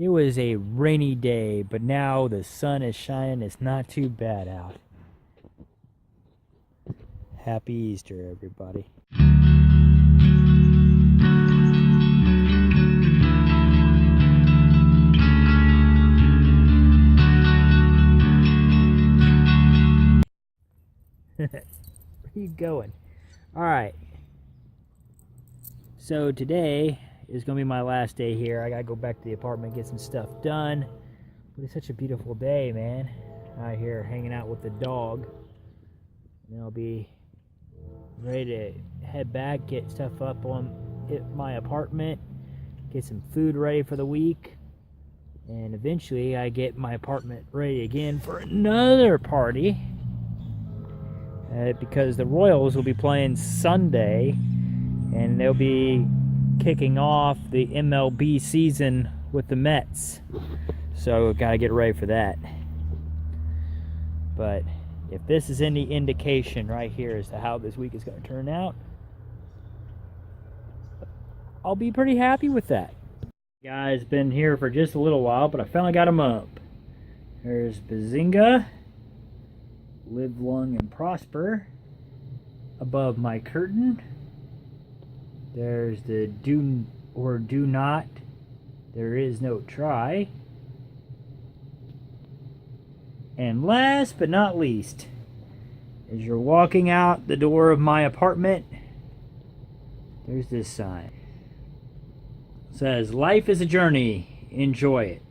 It was a rainy day, but now the sun is shining. It's not too bad out. Happy Easter, everybody. Where you going? Alright. So today is going to be my last day here. I got to go back to the apartment, get some stuff done. But it's such a beautiful day, man. Out here hanging out with the dog. And I'll be ready to head back, get stuff up on my apartment, get some food ready for the week. And eventually I get my apartment ready again for another party. Because the Royals will be playing Sunday, and they'll be kicking off the MLB season with the Mets. So gotta get ready for that. But if this is any indication right here as to how this week is going to turn out, I'll be pretty happy with that. Guys, been here for just a little while, but I finally got them up. There's Bazinga, Live Long and Prosper, above my curtain. There's the Do or Do Not, There Is No Try. And last but not least, as you're walking out the door of my apartment, there's this sign. It says, "Life is a journey, enjoy it."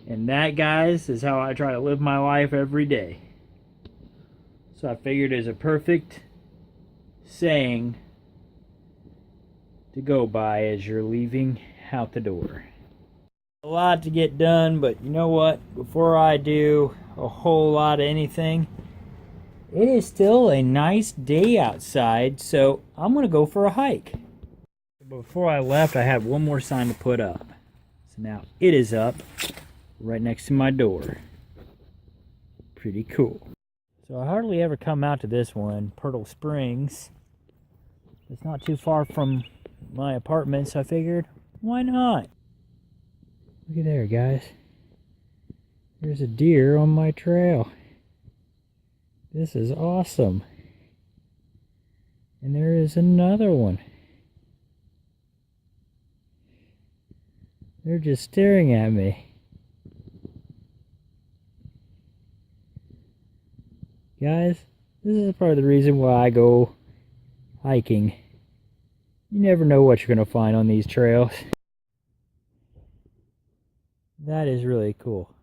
And that, guys, is how I try to live my life every day. So I figured it was a perfect saying to go by as you're leaving out the door. A lot to get done, but you know what? Before I do a whole lot of anything, it is still a nice day outside, so I'm going to go for a hike. Before I left, I had one more sign to put up. So now it is up right next to my door. Pretty cool. So I hardly ever come out to this one, Pearl Springs. It's not too far from my apartment, so I figured, why not? Look at there, guys. There's a deer on my trail. This is awesome. And there is another one. They're just staring at me. Guys, this is part of the reason why I go hiking. You never know what you're going to find on these trails. That is really cool.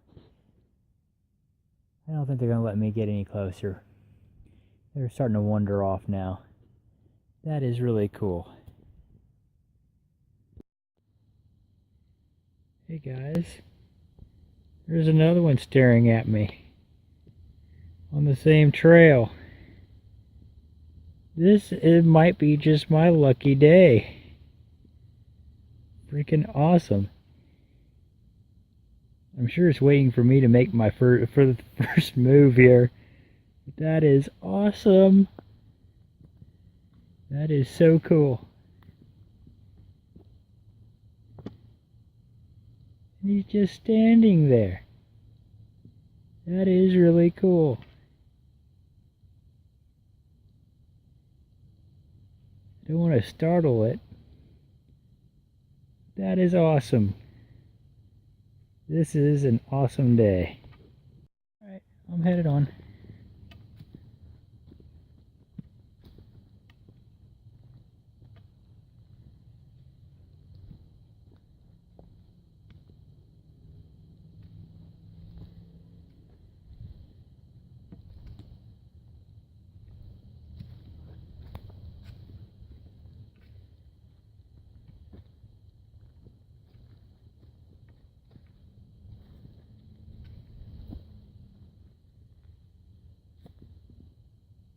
I don't think they're going to let me get any closer. They're starting to wander off now. That is really cool. Hey guys, there's another one staring at me on the same trail. It might be just my lucky day. Freaking awesome. I'm sure it's waiting for me to make my first move here. That is awesome. That is so cool. And he's just standing there. That is really cool. Don't want to startle it. That is awesome. This is an awesome day. Alright, I'm headed on.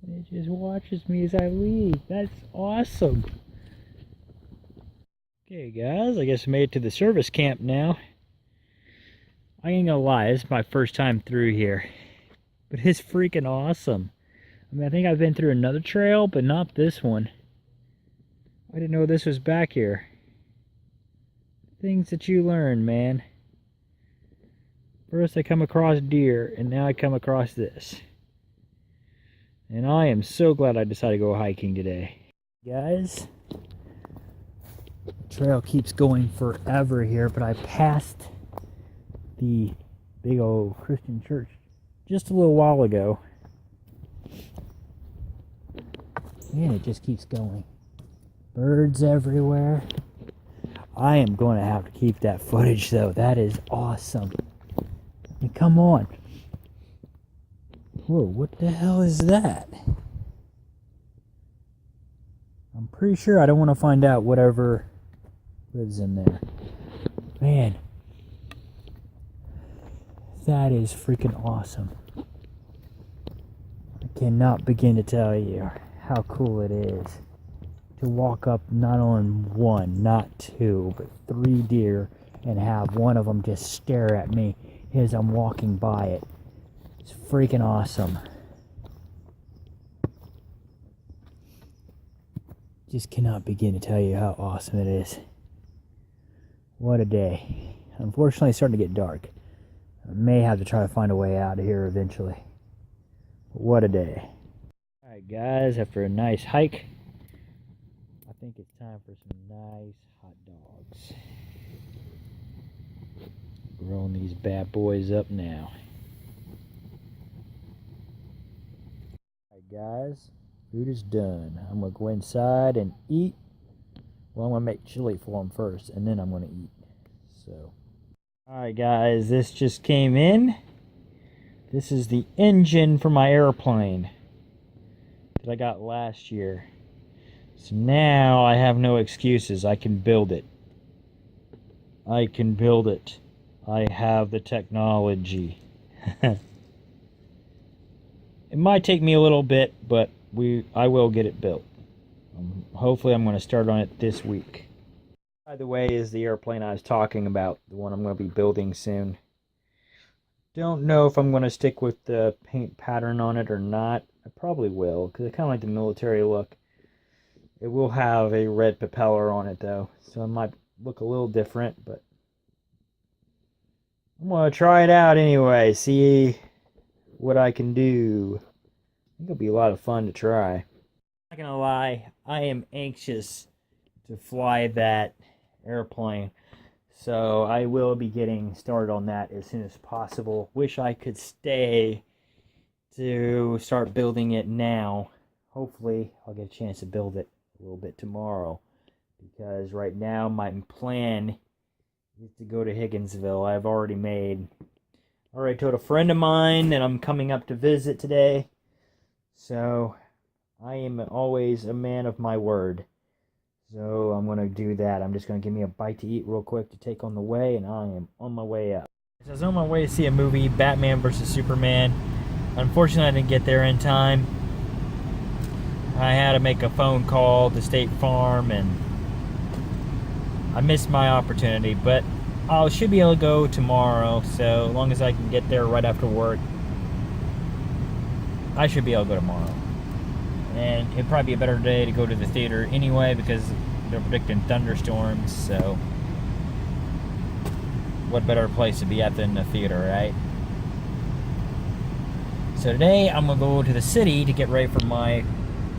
It just watches me as I leave. That's awesome. Okay, guys, I guess I made it to the service camp now. I ain't gonna lie, this is my first time through here. But it's freaking awesome. I mean, I think I've been through another trail, but not this one. I didn't know this was back here. Things that you learn, man. First I come across deer, and now I come across this. And I am so glad I decided to go hiking today. Guys, the trail keeps going forever here, but I passed the big old Christian church just a little while ago. And it just keeps going. Birds everywhere. I am going to have to keep that footage though. That is awesome. I mean, come on. Whoa, what the hell is that? I'm pretty sure I don't want to find out whatever lives in there. Man. That is freaking awesome. I cannot begin to tell you how cool it is to walk up not on one, not two, but 3 deer and have one of them just stare at me as I'm walking by it. It's freaking awesome. Just cannot begin to tell you how awesome it is. What a day. Unfortunately, it's starting to get dark. I may have to try to find a way out of here eventually. What a day. Alright guys, after a nice hike, I think it's time for some nice hot dogs. Growing these bad boys up now. Alright guys, food is done. I'm going to go inside and eat. Well, I'm going to make chili for them first, and then I'm going to eat. So, alright guys, this just came in. This is the engine for my airplane that I got last year. So now I have no excuses. I can build it. I can build it. I have the technology. It might take me a little bit, but I will get it built. Hopefully I'm going to start on it this week. By the way, is the airplane I was talking about, the one I'm going to be building soon. Don't know if I'm going to stick with the paint pattern on it or not. I probably will, because I kind of like the military look. It will have a red propeller on it, though, so it might look a little different, but I'm going to try it out anyway, see what I can do. I think it'll be a lot of fun to try. Not going to lie, I am anxious to fly that airplane. So I will be getting started on that as soon as possible. Wish I could stay to start building it now. Hopefully I'll get a chance to build it a little bit tomorrow. Because right now my plan is to go to Higginsville. I've already told a friend of mine that I'm coming up to visit today. So I am always a man of my word. So I'm going to do that. I'm just going to give me a bite to eat real quick to take on the way, and I am on my way up. So I was on my way to see a movie, Batman vs. Superman. Unfortunately, I didn't get there in time. I had to make a phone call to State Farm, and I missed my opportunity, but I should be able to go tomorrow, so as long as I can get there right after work, I should be able to go tomorrow. And it'd probably be a better day to go to the theater anyway because they're predicting thunderstorms, so what better place to be at than the theater, right? So today I'm going to go to the city to get ready for my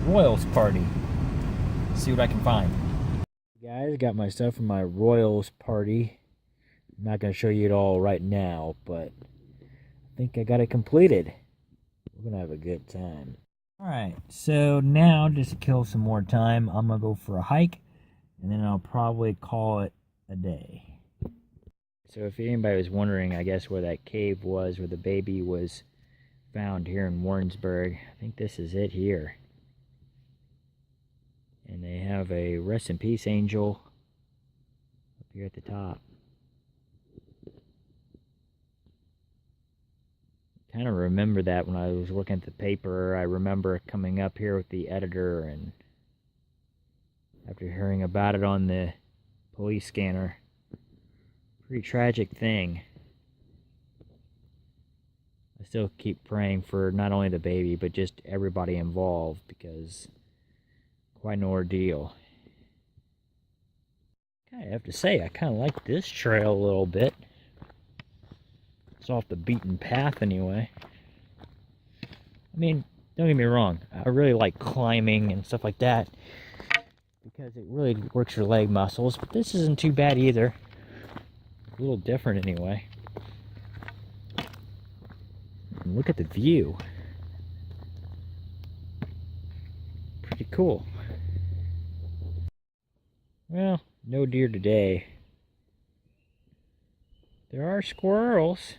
Royals party. See what I can find. Guys, got my stuff for my Royals party. I'm not going to show you it all right now, but I think I got it completed. We're going to have a good time. Alright, so now just to kill some more time, I'm going to go for a hike, and then I'll probably call it a day. So if anybody was wondering, I guess, where that cave was, where the baby was found here in Warrensburg, I think this is it here. And they have a rest in peace angel up here at the top. Kind of remember that when I was working at the paper. I remember coming up here with the editor, and after hearing about it on the police scanner, pretty tragic thing. I still keep praying for not only the baby, but just everybody involved, because quite an ordeal. I have to say, I kind of like this trail a little bit. It's off the beaten path anyway. I mean, don't get me wrong, I really like climbing and stuff like that because it really works your leg muscles, but this isn't too bad either. A little different anyway. And look at the view. Pretty cool. Well, no deer today. There are squirrels.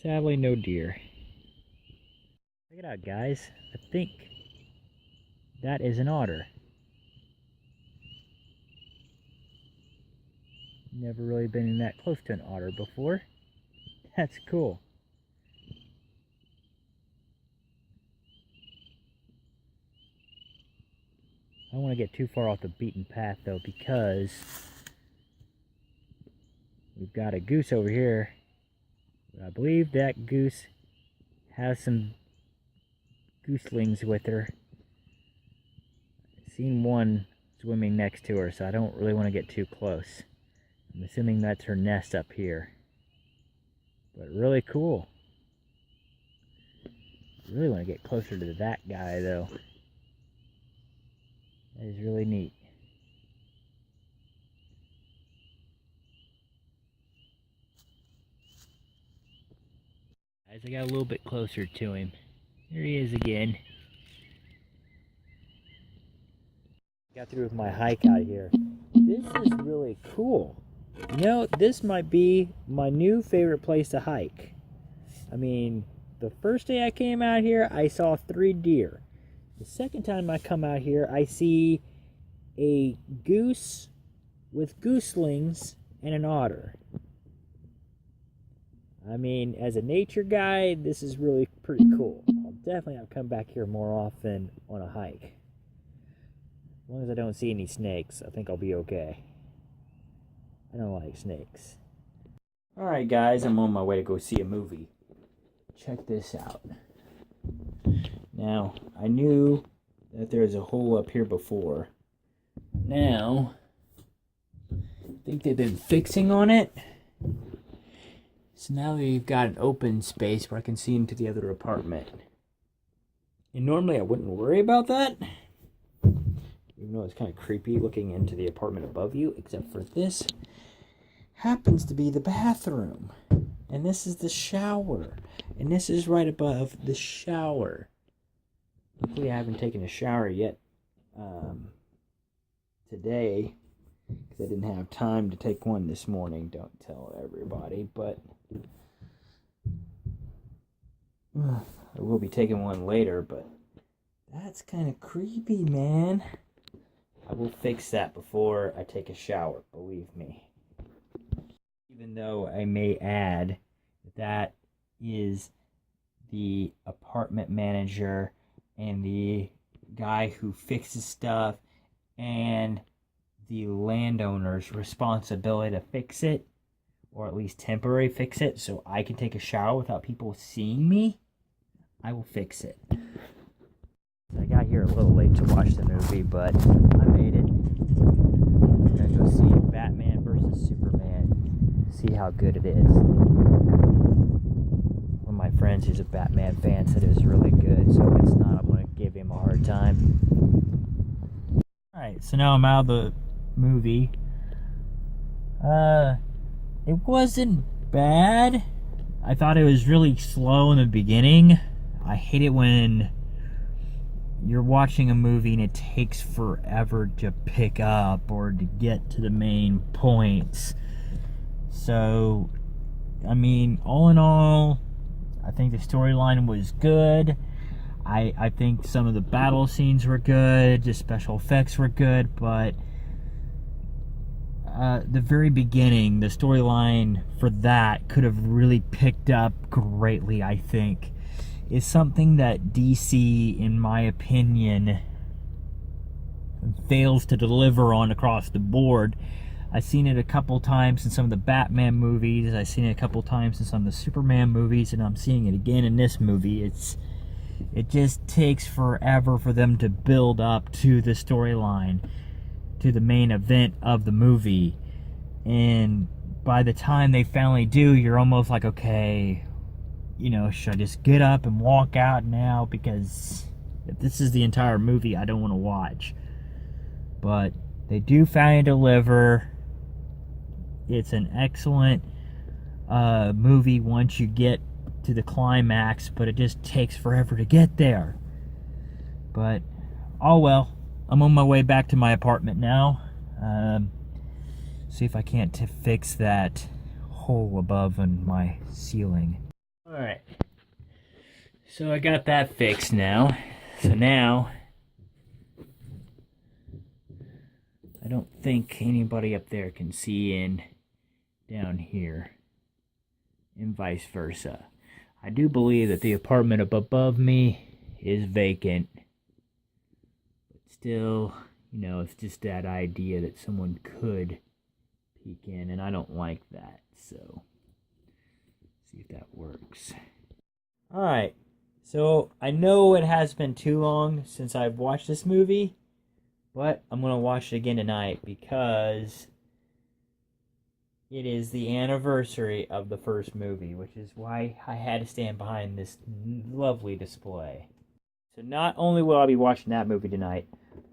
Sadly, no deer. Check it out, guys. I think that is an otter. Never really been that close to an otter before. That's cool. I don't want to get too far off the beaten path though, because we've got a goose over here. I believe that goose has some gooselings with her. I've seen one swimming next to her, so I don't really want to get too close. I'm assuming that's her nest up here. But really cool. I really want to get closer to that guy though. That is really neat. As I got a little bit closer to him, here he is again. Got through with my hike out here. This is really cool. You know, this might be my new favorite place to hike. I mean, the first day I came out here, I saw 3 deer. The second time I come out here, I see a goose with gooselings and an otter. I mean, as a nature guy, this is really pretty cool. I'll definitely have to come back here more often on a hike. As long as I don't see any snakes, I think I'll be okay. I don't like snakes. Alright guys, I'm on my way to go see a movie. Check this out. Now, I knew that there was a hole up here before. Now, I think they've been fixing on it. So now we've got an open space where I can see into the other apartment. And normally I wouldn't worry about that. Even though it's kind of creepy looking into the apartment above you. Except for this happens to be the bathroom. And this is the shower. And this is right above the shower. Luckily I haven't taken a shower yet today. Because I didn't have time to take one this morning. Don't tell everybody. But I will be taking one later. But that's kind of creepy, man. I will fix that before I take a shower. Believe me. Even though I may add that is the apartment manager and the guy who fixes stuff and the landowner's responsibility to fix it, or at least temporarily fix it, so I can take a shower without people seeing me. I will fix it. I got here a little late to watch the movie, but I made it. I'm gonna go see Batman vs. Superman. See how good it is. One of my friends who's a Batman fan said it was really good, so if it's not, I'm gonna give him a hard time. Alright, so now I'm out of the movie. It wasn't bad. I thought it was really slow in the beginning. I hate it when you're watching a movie and it takes forever to pick up or to get to the main points. So, I mean, all in all, I think the storyline was good. I think some of the battle scenes were good, the special effects were good, but the very beginning, the storyline for that could have really picked up greatly, I think. Is something that DC, in my opinion, fails to deliver on across the board. I've seen it a couple times in some of the Batman movies, I've seen it a couple times in some of the Superman movies, and I'm seeing it again in this movie. It just takes forever for them to build up to the storyline. to the main event of the movie. And by the time they finally do, you're almost like, okay, you know, should I just get up and walk out now? Because if this is the entire movie, I don't want to watch. But they do finally deliver. It's an excellent movie once you get to the climax, but it just takes forever to get there. But, oh well. I'm on my way back to my apartment now. See if I can't fix that hole above in my ceiling. Alright. So I got that fixed now. So now, I don't think anybody up there can see in down here, and vice versa. I do believe that the apartment up above me is vacant. But still, you know, it's just that idea that someone could peek in, and I don't like that, so see if that works. Alright, so I know it has been too long since I've watched this movie, but I'm going to watch it again tonight because it is the anniversary of the first movie, which is why I had to stand behind this lovely display. So not only will I be watching that movie tonight,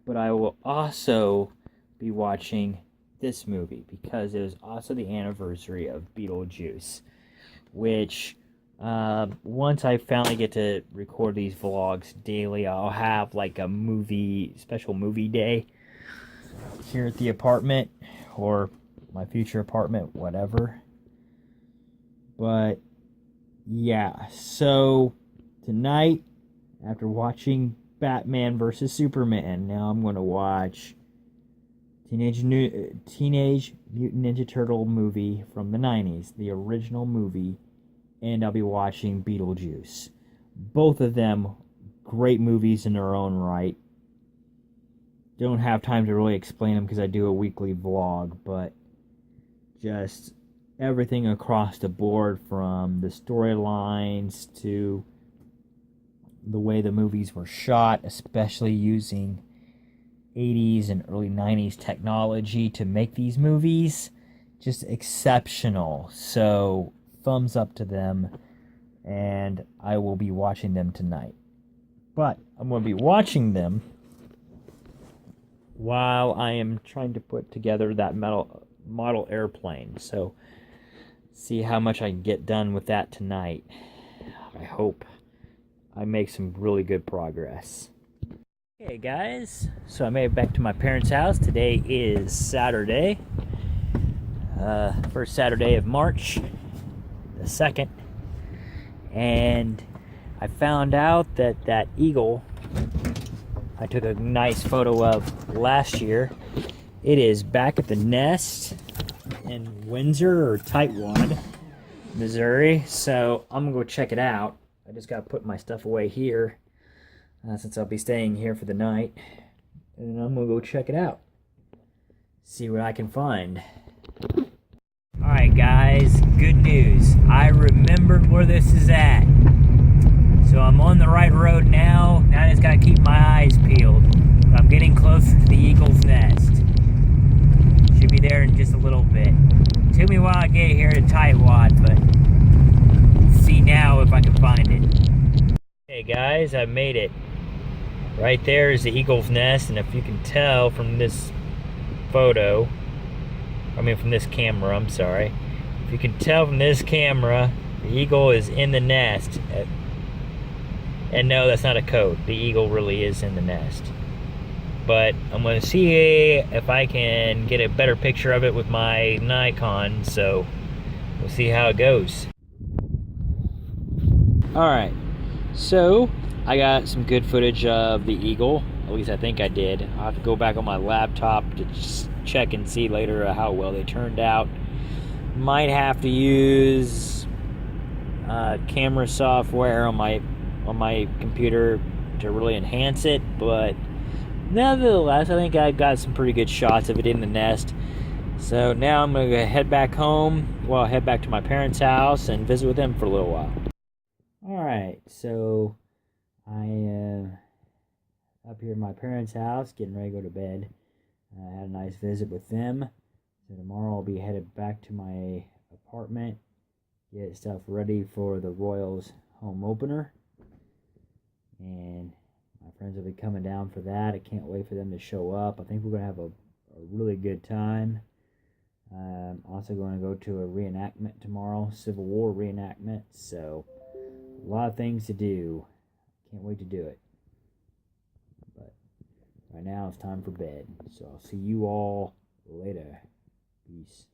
but I will also be watching this movie because it was also the anniversary of Beetlejuice, which once I finally get to record these vlogs daily, I'll have like a special movie day here at the apartment or my future apartment, whatever. But yeah, so tonight, after watching Batman vs. Superman, now I'm going to watch Teenage Mutant Ninja Turtle movie from the 90s, the original movie, and I'll be watching Beetlejuice. Both of them great movies in their own right. Don't have time to really explain them because I do a weekly vlog, but just everything across the board, from the storylines to the way the movies were shot, especially using 80s and early 90s technology to make these movies, just exceptional. So thumbs up to them, and I will be watching them tonight. But I'm going to be watching them while I am trying to put together that model airplane. So see how much I can get done with that tonight. I hope I make some really good progress. Hey guys, so I made it back to my parents' house. Today is Saturday, first Saturday of March, the 2nd, and I found out that that eagle I took a nice photo of last year, it is back at the nest in Windsor or Tightwad, Missouri. So I'm gonna go check it out. I just gotta put my stuff away here since I'll be staying here for the night, and I'm gonna go check it out, see what I can find. Alright guys, good news. I remembered where this is at. So I'm on the right road now. Now I just gotta keep my eyes peeled. But I'm getting closer to the eagle's nest. Should be there in just a little bit. It took me a while to get here to Tightwad, but we'll see now if I can find it. Hey guys, I made it. Right there is the eagle's nest, and if you can tell from this photo, from this camera, I'm sorry. If you can tell from this camera, the eagle is in the nest. And no, that's not a code. The eagle really is in the nest. But I'm going to see if I can get a better picture of it with my Nikon, so we'll see how it goes. Alright, so I got some good footage of the eagle. At least I think I did. I'll have to go back on my laptop to just check and see later how well they turned out. Might have to use camera software on my computer to really enhance it, but nevertheless, I think I got some pretty good shots of it in the nest. So now I'm going to head back home, head back to my parents' house and visit with them for a little while. Alright, so I up here in my parents' house, getting ready to go to bed. I had a nice visit with them. So tomorrow I'll be headed back to my apartment, get stuff ready for the Royals home opener. And my friends will be coming down for that. I can't wait for them to show up. I think we're going to have a really good time. I'm also going to go to a reenactment tomorrow, Civil War reenactment. So a lot of things to do. Can't wait to do it. But right now it's time for bed. So I'll see you all later. Peace.